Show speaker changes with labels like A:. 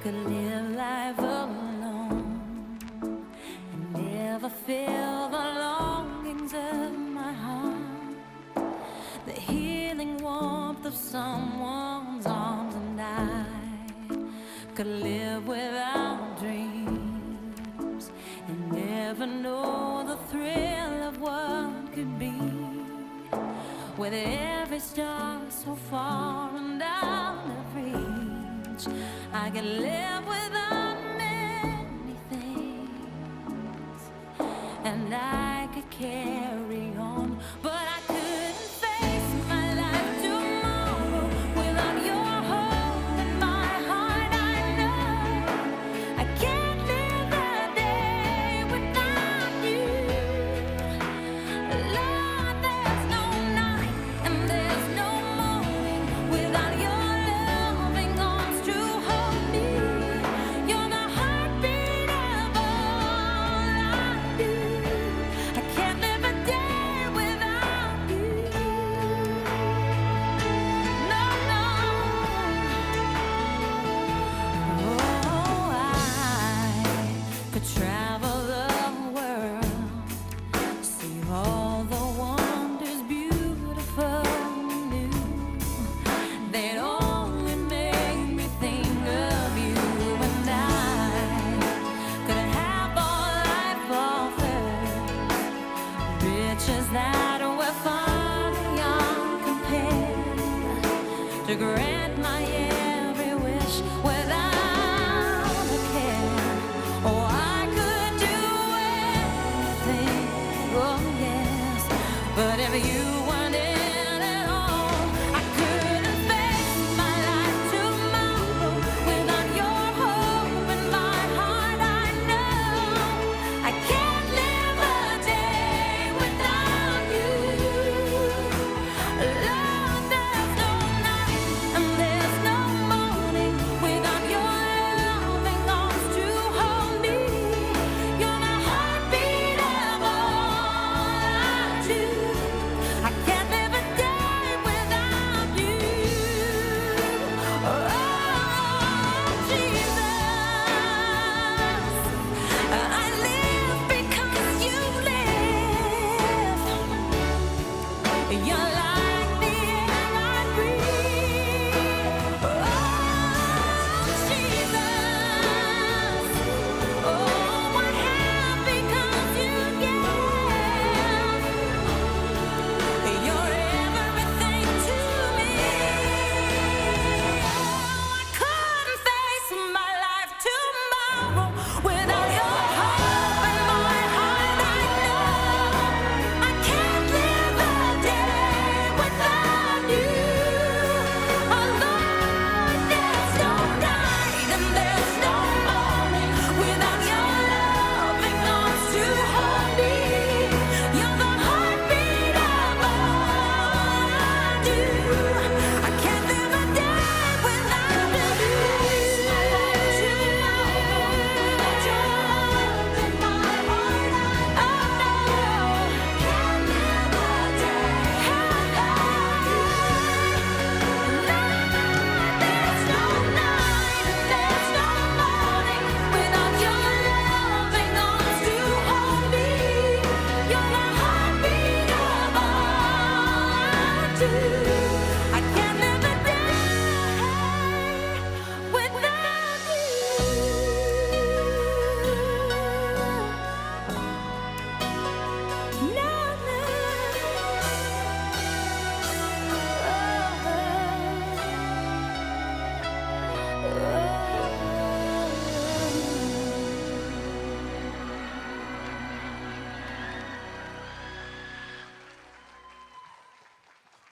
A: could live life alone and never feel the longings of my heart, the healing warmth of someone's arms, and I could live without dreams and never know the thrill of what could be, with every star so far and out of reach. I could live without many things, and I could carry on, but I couldn't face my life tomorrow without your hope in my heart. I know I can't live a day without you. Lord, there's no night and there's no morning without your loving arms to hold me. You're the heartbeat of all I do. I can't live a day without you. No, no. Oh, I could travel the world, see all the wonders beautiful and new. They'd only make me think of you, and I could have all life offers, riches that were far beyond compared, to grant my every wish without a care. Oh, I could do anything, oh yes, but if you were